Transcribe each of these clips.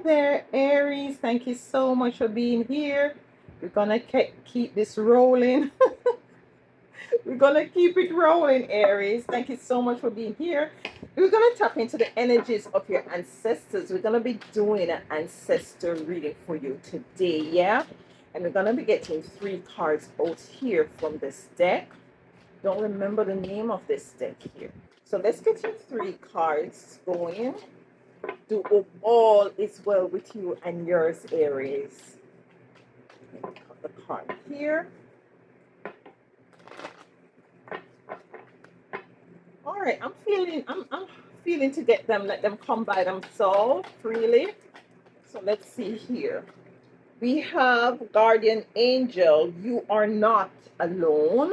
there, Aries. Thank you so much for being here. We're gonna keep this rolling. We're gonna keep it rolling, Aries. Thank you so much for being here. We're gonna tap into the energies of your ancestors. We're gonna be doing an ancestor reading for you today, yeah? And we're gonna be getting 3 cards out here from this deck. Don't remember the name of this deck here. So let's get your 3 cards going. Do hope all is well with you and yours, Aries. Cut the card here. All right, I'm feeling to get them, let them come by themselves freely. So let's see here. We have Guardian Angel. You are not alone.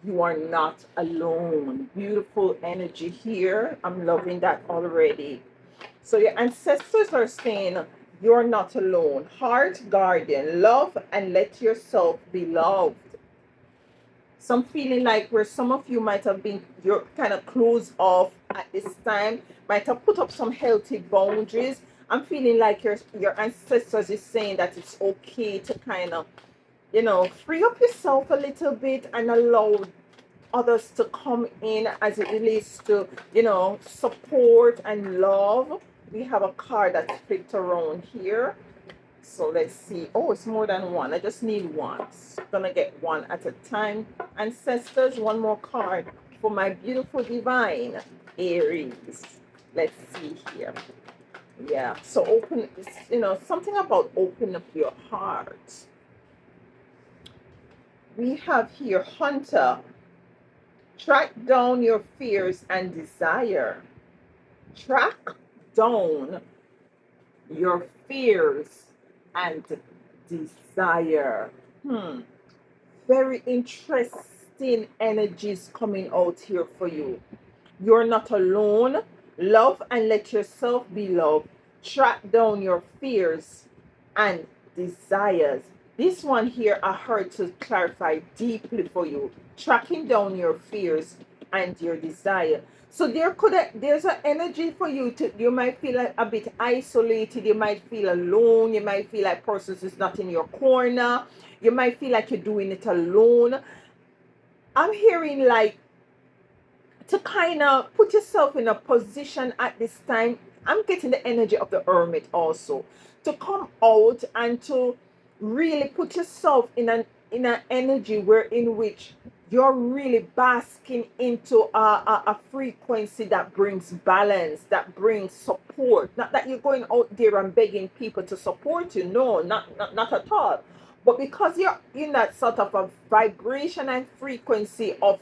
You are not alone. Beautiful energy here. I'm loving that already. So your ancestors are saying you're not alone. Heart guardian, love and let yourself be loved. So I'm feeling like where some of you might have been, you're kind of closed off at this time, might have put up some healthy boundaries. I'm feeling like your ancestors is saying that it's okay to kind of, free up yourself a little bit and allow others to come in as it relates to, support and love. We have a card that's flipped around here. So let's see. Oh, it's more than one. I just need one. So I'm gonna get one at a time. Ancestors, one more card for my beautiful divine Aries. Let's see here. Yeah. So open, something about open up your heart. We have here Hunter. Track down your fears and desire. Track down your fears and desire. Very interesting energies coming out here for you. You're not alone. Love and let yourself be loved. Track down your fears and desires. This one here I heard to clarify deeply for you. Tracking down your fears and your desire. So there's an energy for you to, you might feel like a bit isolated, you might feel alone, you might feel like persons is not in your corner, you might feel like you're doing it alone. I'm hearing like to kind of put yourself in a position at this time. I'm getting the energy of the hermit also. To come out and to really put yourself in an energy where in which you're really basking into a frequency that brings balance, that brings support. Not that you're going out there and begging people to support you. No, not at all. But because you're in that sort of a vibration and frequency of,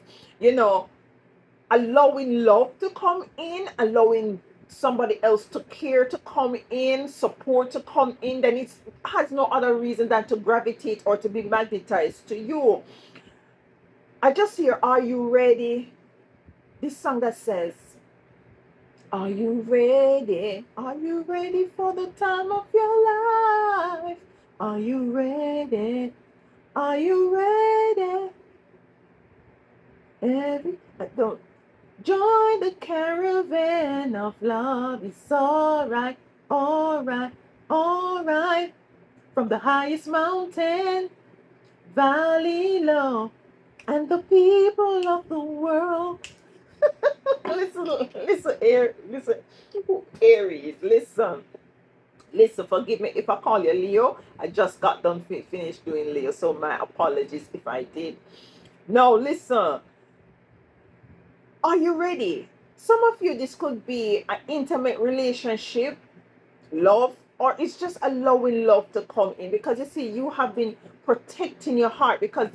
allowing love to come in, allowing somebody else to care to come in, support to come in, then it has no other reason than to gravitate or to be magnetized to you. I just hear, are you ready? This song that says, are you ready? Are you ready for the time of your life? Are you ready? Are you ready? Don't join the caravan of love. It's alright, alright, alright. From the highest mountain, valley low, and the people of the world. listen, Aries, listen. Forgive me if I call you Leo. I just got done finished doing Leo, so my apologies if I did. No, listen. Are you ready? Some of you, this could be an intimate relationship, love, or it's just allowing love to come in, because you see, you have been protecting your heart because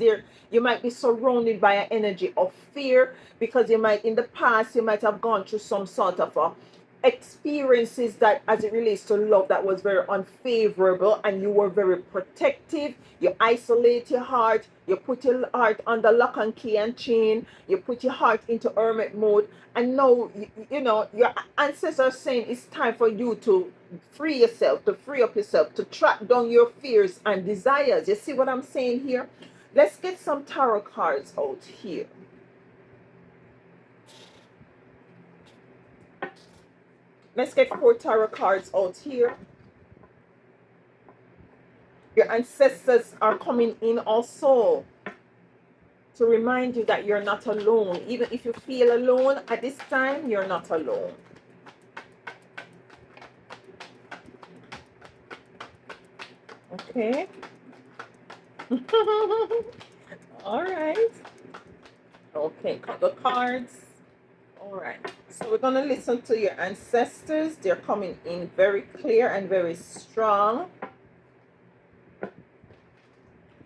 you might be surrounded by an energy of fear, because you might in the past you might have gone through some sort of experiences that as it relates to love that was very unfavorable, and you were very protective. You isolate your heart, you put your heart under lock and key and chain, you put your heart into hermit mode, and now your ancestors are saying it's time for you to free yourself, to free up yourself, to track down your fears and desires. You see what I'm saying here? Let's get some tarot cards out here. Let's get 4 tarot cards out here. Your ancestors are coming in also to remind you that you're not alone. Even if you feel alone at this time, you're not alone. Okay. All right. Okay, cut the cards. All right. So we're going to listen to your ancestors. They're coming in very clear and very strong.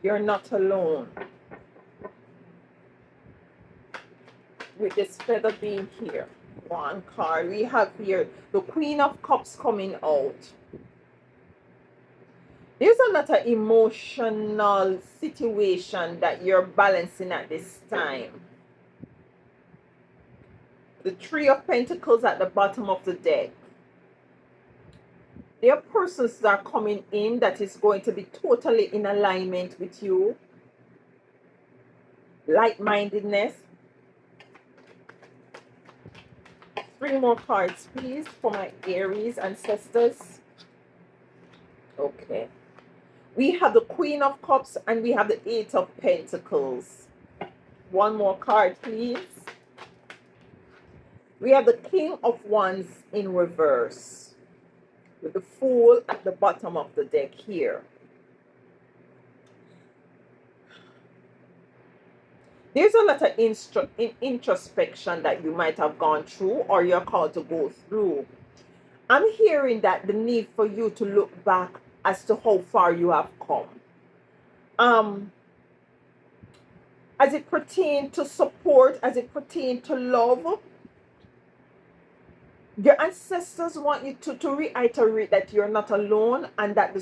You're not alone. With this feather being here. One card. We have here the Queen of Cups coming out. There's a lot of emotional situation that you're balancing at this time. The Three of Pentacles at the bottom of the deck. There are persons that are coming in that is going to be totally in alignment with you. Like-mindedness. 3 more cards, please, for my Aries ancestors. Okay. We have the Queen of Cups and we have the Eight of Pentacles. 1 more card, please. We have the King of Wands in reverse, with the Fool at the bottom of the deck here. There's a lot of introspection that you might have gone through or you're called to go through. I'm hearing that the need for you to look back as to how far you have come. As it pertains to support, as it pertains to love, your ancestors want you to reiterate that you're not alone and that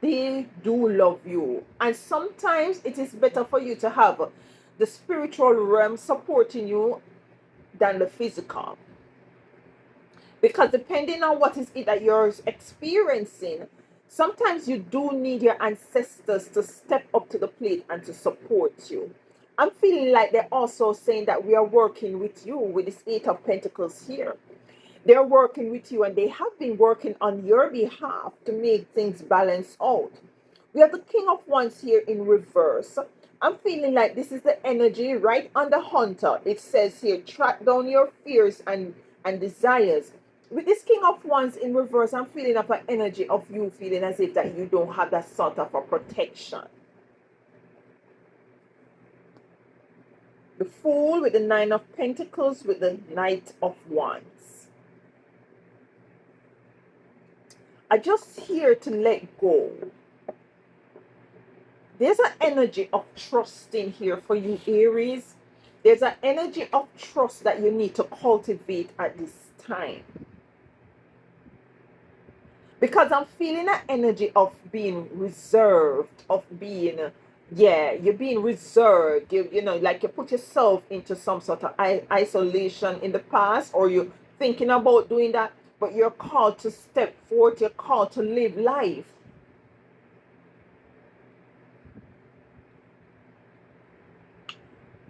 they do love you. And sometimes it is better for you to have the spiritual realm supporting you than the physical. Because depending on what is it that you're experiencing, sometimes you do need your ancestors to step up to the plate and to support you. I'm feeling like they're also saying that we are working with you with this Eight of Pentacles here. They're working with you and they have been working on your behalf to make things balance out. We have the King of Wands here in reverse. I'm feeling like this is the energy right on the Hunter. It says here, track down your fears and desires. With this King of Wands in reverse, I'm feeling of an energy of you feeling as if that you don't have that sort of a protection. The Fool with the Nine of Pentacles with the Knight of Wands. I just here to let go. There's an energy of trust in here for you, Aries. There's an energy of trust that you need to cultivate at this time. Because I'm feeling an energy of being reserved, of being, you're being reserved. You know, like you put yourself into some sort of isolation in the past, or you're thinking about doing that, but you're called to step forward, you're called to live life.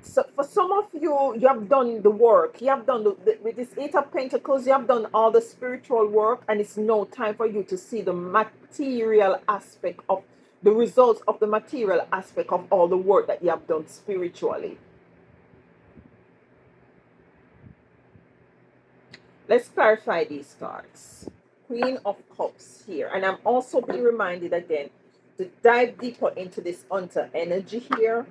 So for some of you, you have done the work. You have done, with this Eight of Pentacles, you have done all the spiritual work, and it's now time for you to see the material aspect of, the results of the material aspect of all the work that you have done spiritually. Let's clarify these cards. Queen of Cups here. And I'm also being reminded again to dive deeper into this Hunter energy here.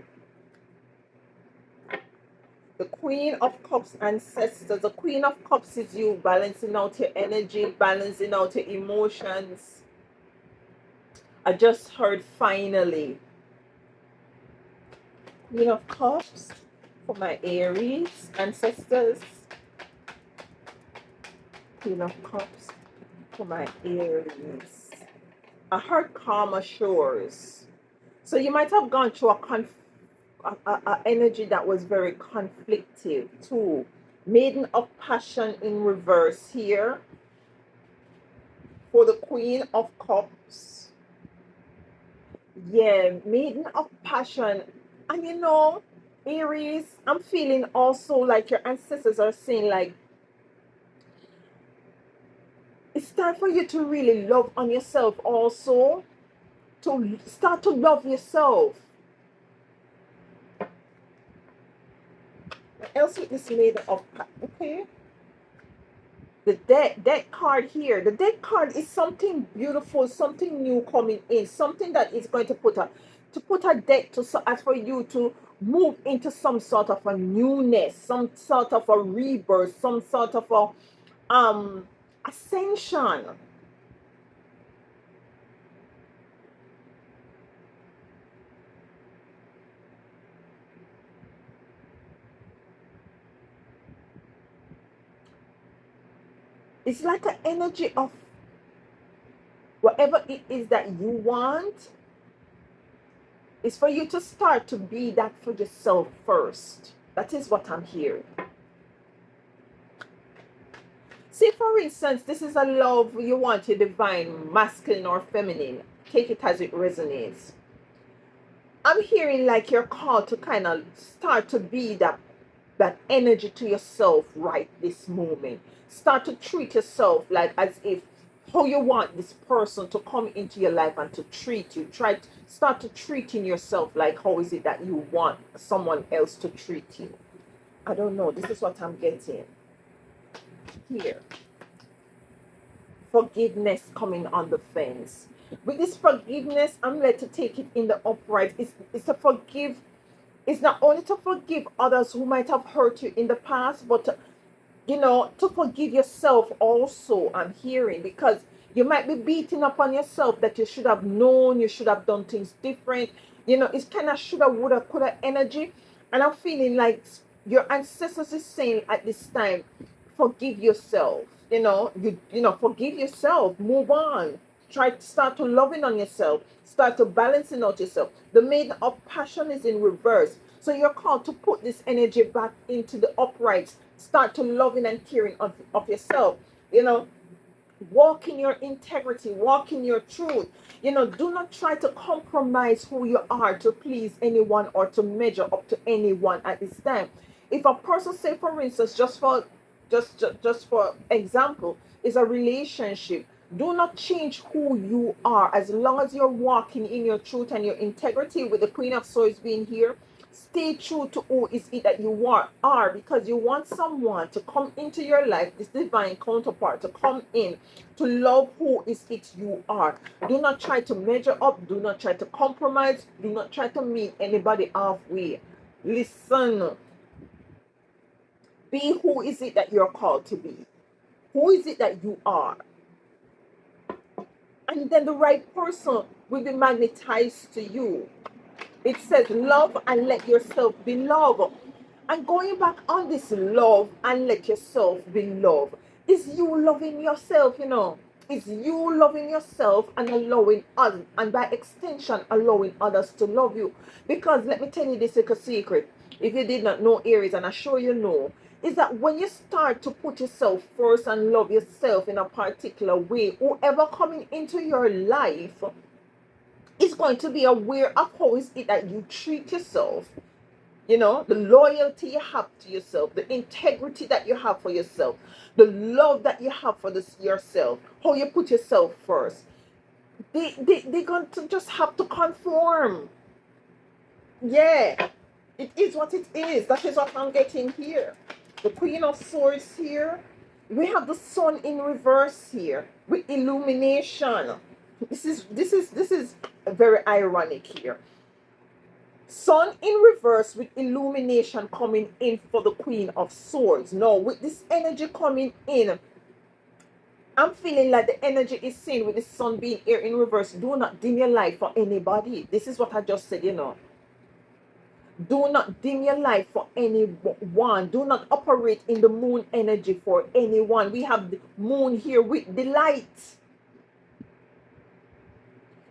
The Queen of Cups ancestors. The Queen of Cups is you balancing out your energy, balancing out your emotions. I just heard finally. Queen of Cups for my Aries ancestors. Queen of Cups for my Aries. I heard calmer shores. So you might have gone through a energy that was very conflictive too. Maiden of Passion in reverse here for the Queen of Cups. Yeah, Maiden of Passion. And you know, Aries, I'm feeling also like your ancestors are saying like, it's time for you to really love on yourself also. to start to love yourself. What else with this made of? Okay. The deck card here. The deck card is something beautiful, something new coming in, something that is going to put a deck to, so as for you to move into some sort of a newness, some sort of a rebirth, some sort of a ascension. It's like an energy of whatever it is that you want, is for you to start to be that for yourself first. That is what I'm hearing. Say, for instance, this is a love you want to divine, masculine or feminine. Take it as it resonates. I'm hearing like you're called to kind of start to be that energy to yourself right this moment. Start to treat yourself like as if how you want this person to come into your life and to treat you. Start to treating yourself like how is it that you want someone else to treat you. I don't know. This is what I'm getting here. Forgiveness coming on the fence. With this forgiveness, I'm led to take it in the upright. It's to forgive. It's not only to forgive others who might have hurt you in the past, but to forgive yourself also. I'm hearing, because you might be beating up on yourself that you should have known, you should have done things different. It's kind of shoulda, woulda, coulda energy. And I'm feeling like your ancestors is saying at this time, forgive yourself. Forgive yourself, move on. Try to start to loving on yourself, start to balancing out yourself. The maiden of passion is in reverse. So you're called to put this energy back into the uprights. Start to loving and caring of yourself. Walk in your integrity, walk in your truth. Do not try to compromise who you are to please anyone or to measure up to anyone at this time. If a person, say for instance, just for example, is a relationship, do not change who you are as long as you're walking in your truth and your integrity. With the Queen of Swords being here, stay true to who is it that you are, because you want someone to come into your life, this divine counterpart to come in to love who is it you are. Do not try to measure up, do not try to compromise, do not try to meet anybody halfway. Listen, be who is it that you're called to be. Who is it that you are? And then the right person will be magnetized to you. It says love and let yourself be loved. And going back on this love and let yourself be loved is you loving yourself, It's you loving yourself and allowing others, and by extension, allowing others to love you. Because let me tell you this little secret. If you did not know, Aries, and I'm sure you know, is that when you start to put yourself first and love yourself in a particular way, whoever coming into your life is going to be aware of how is it that you treat yourself, the loyalty you have to yourself, the integrity that you have for yourself, the love that you have for yourself, how you put yourself first. They're going to just have to conform. Yeah, it is what it is. That is what I'm getting here. The Queen of Swords here. We have the Sun in reverse here with illumination. This is very ironic here. Sun in reverse with illumination coming in for the Queen of Swords. Now, with this energy coming in, I'm feeling like the energy is seen with the Sun being here in reverse. Do not dim your light for anybody. This is what I just said, Do not dim your light for anyone. Do not operate in the moon energy for anyone. We have the moon here with the light.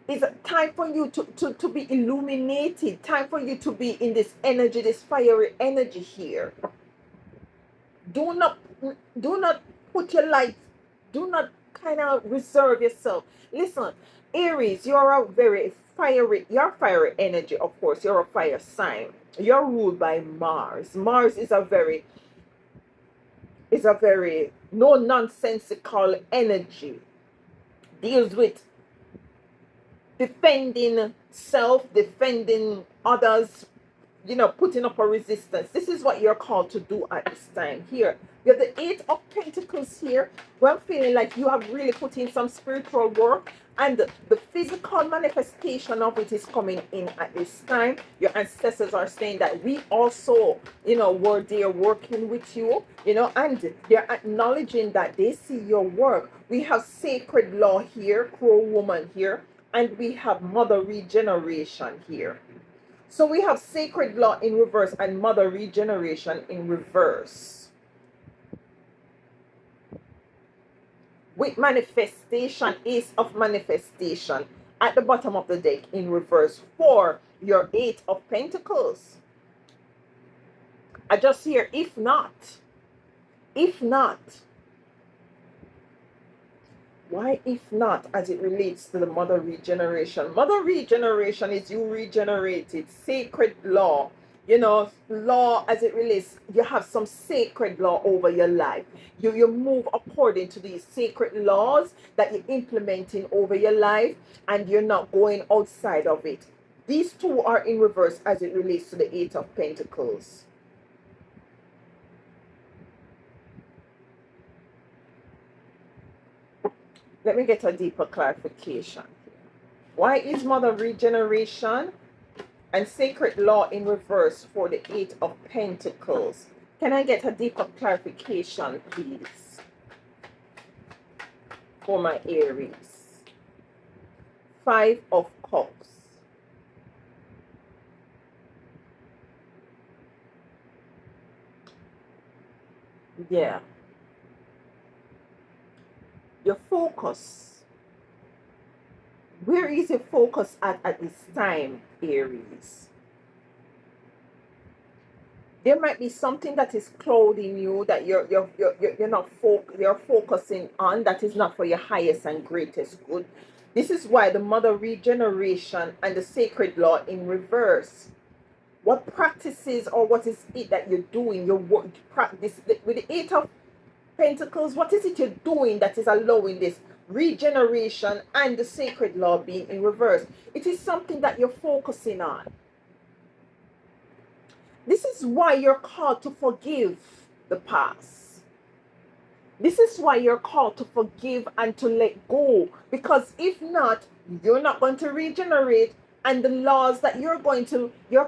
It's time for you to be illuminated. Time for you to be in this energy, this fiery energy here. Do not put your light. Do not kind of reserve yourself. Listen, Aries, you're a very fiery energy, of course. You're a fire sign. You're ruled by Mars. Mars is a very no nonsensical energy. Deals with defending self, defending others, putting up a resistance. This is what you're called to do at this time here. You have the Eight of Pentacles here. Well, I'm feeling like you have really put in some spiritual work, and the physical manifestation of it is coming in at this time. Your ancestors are saying that we also, were there working with you, and they're acknowledging that they see your work. We have sacred law here, crow woman here, and we have mother regeneration here. So we have sacred law in reverse and mother regeneration in reverse. With manifestation, Ace of Manifestation at the bottom of the deck in reverse for your Eight of Pentacles. I just hear if not. Why if not as it relates to the mother regeneration? Mother regeneration is you regenerated, sacred law. Law as it relates, you have some sacred law over your life. You move according to these sacred laws that you're implementing over your life, and you're not going outside of it. These two are in reverse as it relates to the Eight of Pentacles. Let me get a deeper clarification. Why is mother regeneration and sacred law in reverse for the Eight of Pentacles? Can I get a deeper clarification, please, for my Aries? Five of Cups. Yeah. Your focus. Where is your focus at this time, Aries? There might be something that is clouding you that you're not you're focusing on, that is not for your highest and greatest good. This is why the mother regeneration and the sacred law in reverse. What practices or what is it that you're doing? Your work practice with the Eight of Pentacles. What is it you're doing that is allowing this regeneration and the sacred law being in reverse? It is something that you're focusing on. This is why you're called to forgive the past. This is why you're called to forgive and to let go. Because if not, you're not going to regenerate, and the laws that you're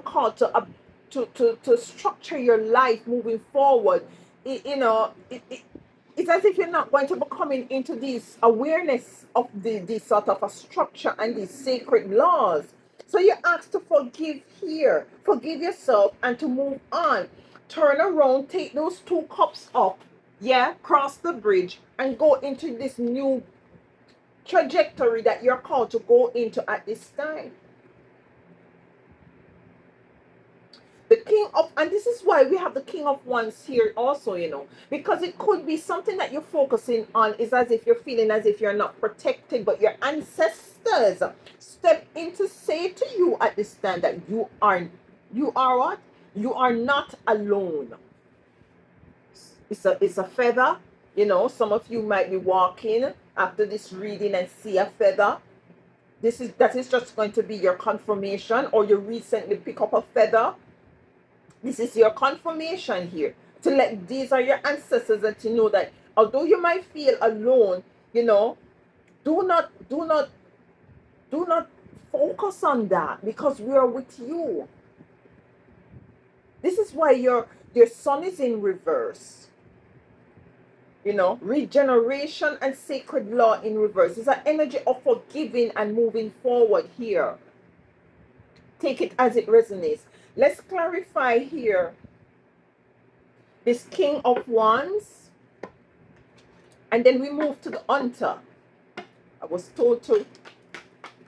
called to structure your life moving forward. It's as if you're not going to be coming into this awareness of this sort of a structure and these sacred laws. So you're asked to forgive here, forgive yourself, and to move on. Turn around, take those two cups up, cross the bridge, and go into this new trajectory that you're called to go into at this time. The King of, and this is why we have the King of Wands here also, because it could be something that you're focusing on is as if you're feeling as if you're not protected, but your ancestors step in to say to you at this time that you are what? You are not alone. It's a feather. Some of you might be walking after this reading and see a feather. That is just going to be your confirmation, or you recently pick up a feather. This is your confirmation here, to let these are your ancestors, and to know that although you might feel alone, do not focus on that, because we are with you. This is why your sun is in reverse. Regeneration and sacred law in reverse. It's an energy of forgiving and moving forward here. Take it as it resonates. Let's clarify here this King of Wands, and then we move to the Hunter. I was told to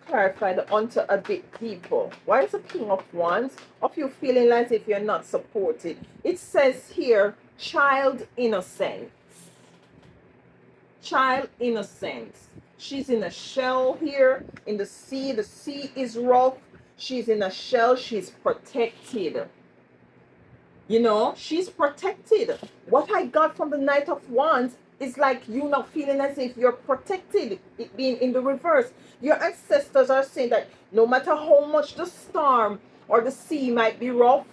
clarify the Hunter a bit deeper. Why is the King of Wands of you feeling as if you're not supported? It says here, child innocence. Child innocence. She's in a shell here in the sea. The sea is rough. She's in a shell. She's protected. She's protected. What I got from the Knight of Wands it's like you not feeling as if you're protected, it being in the reverse. Your ancestors are saying that no matter how much the storm or the sea might be rough,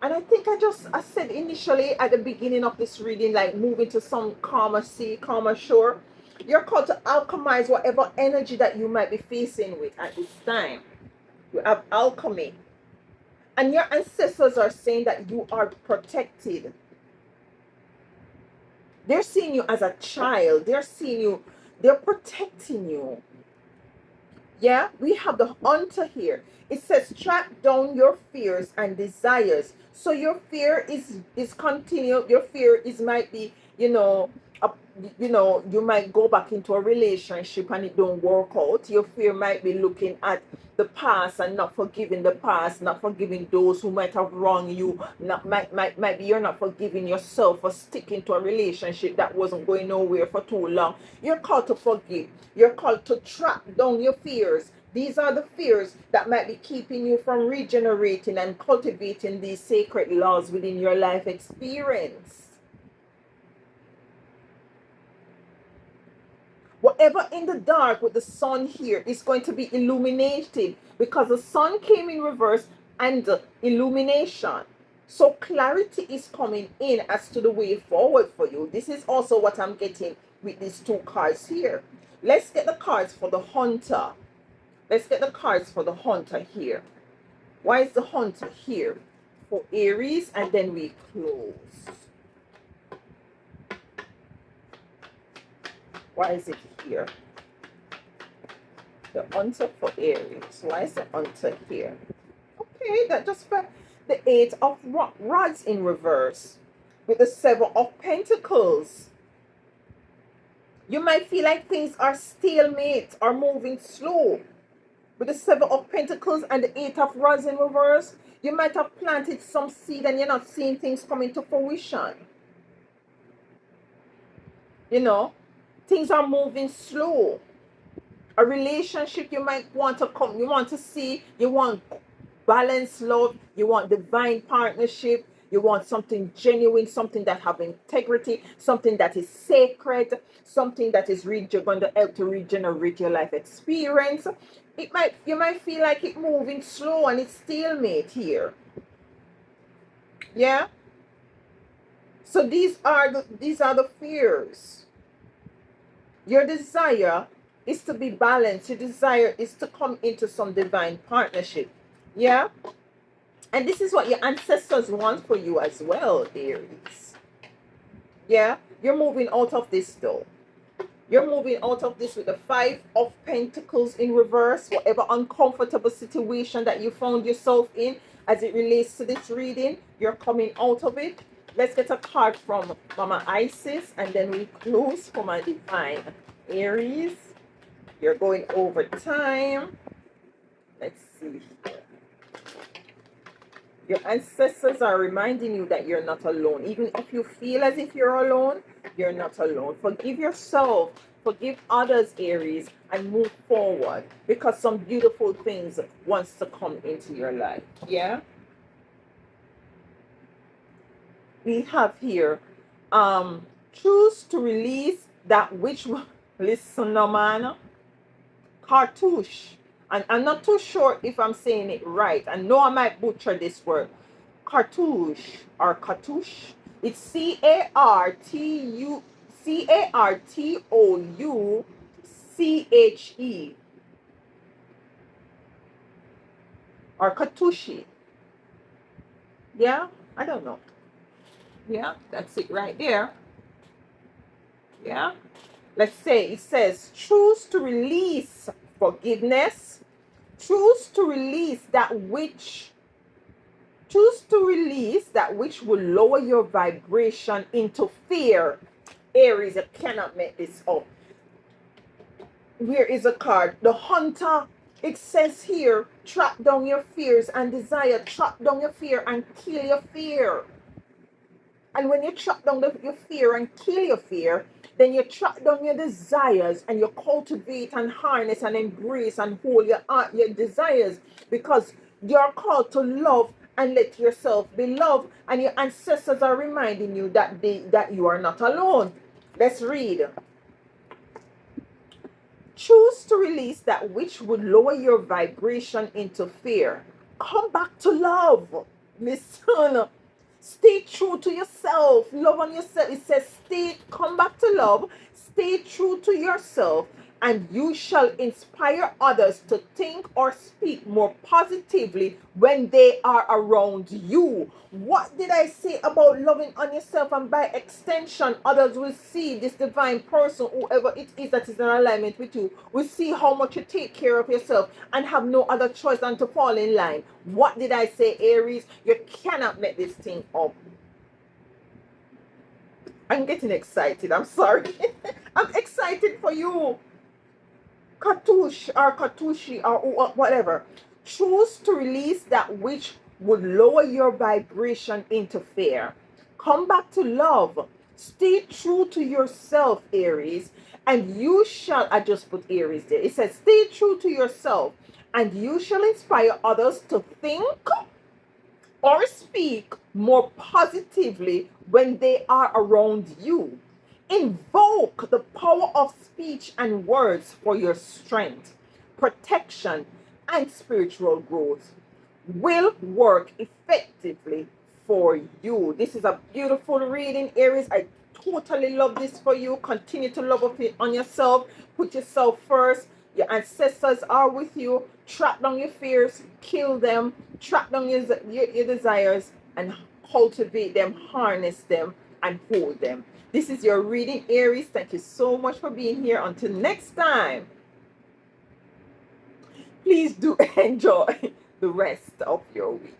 and I think I said initially at the beginning of this reading, like moving to some calmer sea, calmer shore. You're called to alchemize whatever energy that you might be facing with at this time. You have alchemy. And your ancestors are saying that you are protected. They're seeing you as a child. They're seeing you, they're protecting you. Yeah, we have the hunter here. It says track down your fears and desires. So your fear is continued. Your fear is might be, a, you might go back into a relationship and it don't work out. Your fear might be looking at the past and not forgiving the past, not forgiving those who might have wronged you. Might be you're not forgiving yourself for sticking to a relationship that wasn't going nowhere for too long. You're called to forgive. You're called to track down your fears. These are the fears that might be keeping you from regenerating and cultivating these sacred laws within your life experience. Whatever in the dark with the sun here is going to be illuminated, because the sun came in reverse and illumination. So clarity is coming in as to the way forward for you. This is also what I'm getting with these two cards here. Let's get the cards for the hunter. Let's get the cards for the hunter here. Why is the hunter here? For Aries, and then we close. Why is it here? The hunter for Aries. Why is the hunter here? Okay, that just for the Eight of Rods in reverse with the Seven of Pentacles. You might feel like things are stalemate or moving slow. With the Seven of Pentacles and the Eight of Rods in reverse, you might have planted some seed and you're not seeing things coming to fruition. Things are moving slow. A relationship you might want to come, you want to see, you want balanced love, you want divine partnership, you want something genuine, something that have integrity, something that is sacred, something that is going to help to regenerate your life experience. You might feel like it moving slow and it's stalemate here. Yeah. So these are the fears. Your desire is to be balanced. Your desire is to come into some divine partnership. Yeah. And this is what your ancestors want for you as well, Aries. Yeah. You're moving out of this though. You're moving out of this with the Five of Pentacles in reverse. Whatever uncomfortable situation that you found yourself in as it relates to this reading, you're coming out of it. Let's get a card from Mama Isis, and then we close for my divine Aries. You're going over time. Let's see here. Your ancestors are reminding you that you're not alone. Even if you feel as if you're alone, you're not alone. Forgive yourself. Forgive others, Aries, and move forward, because some beautiful things wants to come into your life. Yeah. We have here, choose to release that which, listen, no man, cartouche. And I'm not too sure if I'm saying it right. I know I might butcher this word. Cartouche or cartouche. It's Cartouche or cartouche. Yeah, I don't know. Yeah, that's it right there. Yeah. Let's say it says choose to release forgiveness. Choose to release that which will lower your vibration into fear. Aries, I cannot make this up. Where is a card? The hunter. It says here, track down your fears and desire. Track down your fear and kill your fear. And when you track down your fear and kill your fear, then you track down your desires and you cultivate and harness and embrace and hold your desires, because you're called to love and let yourself be loved. And your ancestors are reminding you that you are not alone. Let's read. Choose to release that which would lower your vibration into fear. Come back to love. Listen. Stay true to yourself. Love on yourself. It says, come back to love. Stay true to yourself, and you shall inspire others to think or speak more positively when they are around you. What did I say about loving on yourself? And by extension, others will see this divine person, whoever it is that is in alignment with you, will see how much you take care of yourself and have no other choice than to fall in line. What did I say, Aries? You cannot make this thing up. I'm getting excited. I'm sorry. I'm excited for you. Katushi or whatever. Choose to release that which would lower your vibration into fear. Come back to love. Stay true to yourself, Aries, and you shall. I just put Aries there. It says, stay true to yourself, and you shall inspire others to think or speak more positively when they are around you. Invoke the power of speech and words for your strength, protection, and spiritual growth. Will work effectively for you. This is a beautiful reading, Aries. I totally love this for you. Continue to love on yourself. Put yourself first. Your ancestors are with you. Track down your fears, kill them, track down your desires, and cultivate them, harness them, and hold them. This is your reading, Aries. Thank you so much for being here. Until next time, please do enjoy the rest of your week.